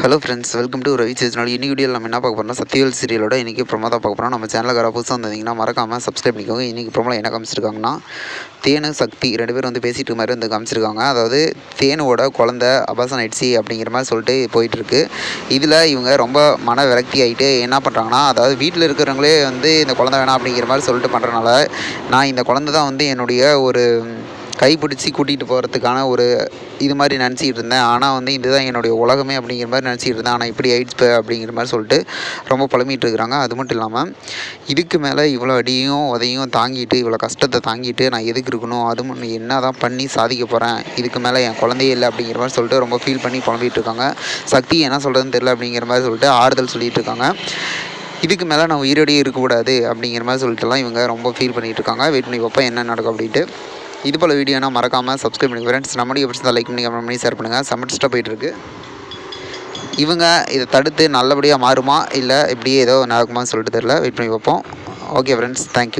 Hello friends, welcome to Ravi channel. இன்னைக்கு வீடியோவில் நம்ம என்ன பார்க்க போகிறோம்னா, சக்திவேல் சீரியலோட இன்றைக்கி ப்ரோமோ தான் பார்க்க போகிறோம். நம்ம சேனலுக்கு புதுசாக வந்தீங்கன்னா மறக்காமல் சப்ஸ்கிரைப் பண்ணிக்கோங்க. இன்றைக்கி ப்ரோமோவில் என்ன காமிச்சிருக்காங்கன்னா, தேனு சக்தி ரெண்டு பேரும் வந்து பேசிகிட்டு மாதிரி வந்து காமிச்சிருக்காங்க. அதாவது தேனுவோட குழந்தை அபாசன் ஆயிடுச்சு அப்படிங்கிற மாதிரி சொல்லிட்டு போயிட்டுருக்கு. இதில் இவங்க ரொம்ப மன விரக்தி ஆகிட்டு என்ன பண்ணுறாங்கன்னா, அதாவது வீட்டில் இருக்கிறவங்களே வந்து இந்த குழந்தை வேணாம் அப்படிங்கிற மாதிரி சொல்லிட்டு பண்ணுறனால, நான் இந்த குழந்தை தான் வந்து என்னுடைய ஒரு கைப்பிடிச்சி கூட்டிகிட்டு போகிறதுக்கான ஒரு இது மாதிரி நினச்சிக்கிட்டு இருந்தேன். ஆனால் வந்து இதுதான் என்னுடைய உலகமே அப்படிங்கிற மாதிரி நினச்சிக்கிட்டு இருந்தேன். ஆனால் இப்படி ஆயிடுச்சு அப்படிங்கிற மாதிரி சொல்லிட்டு ரொம்ப புலம்பிகிட்டு இருக்கிறாங்க. அது மட்டும் இல்லாமல் இதுக்கு மேலே இவ்வளோ அடியும் உதையும் தாங்கிட்டு, இவ்வளோ கஷ்டத்தை தாங்கிட்டு நான் எதுக்கு இருக்கணும், அதுவும் என்ன தான் பண்ணி சாதிக்க போகிறேன், இதுக்கு மேலே என் குழந்தையே இல்லை அப்படிங்கிற மாதிரி சொல்லிட்டு ரொம்ப ஃபீல் பண்ணி புலம்பிகிட்டு இருக்காங்க. சக்தி என்ன சொல்கிறதுன்னு தெரியல அப்படிங்கிற மாதிரி சொல்லிட்டு ஆறுதல் சொல்லிகிட்டு இருக்காங்க. இதுக்கு மேலே நான் உயிரோடையே இருக்கக்கூடாது அப்படிங்கிற மாதிரி சொல்லிட்டுலாம் இவங்க ரொம்ப ஃபீல் பண்ணிகிட்டு இருக்காங்க. வெயிட் பண்ணி பார்ப்போம் என்ன நடக்கும் அப்படின்ட்டு. இது போல் வீடியோனா மறக்காமல் சப்ஸ்கிரைப் பண்ணி ஃப்ரெண்ட்ஸ். நம்மளுடைய பிடிச்சதை லைக் பண்ணி கமெண்ட் பண்ணி ஷேர் பண்ணுங்கள். சமட்ஸ்ட்டாக போயிட்டுருக்கு. இவங்க இதை தடுத்து நல்லபடியாக மாறுமா இல்லை இப்படியே ஏதோ நடக்குமான்னு சொல்லிட்டு தெரியல. வெயிட் பண்ணி பார்ப்போம். Okay friends, thank you.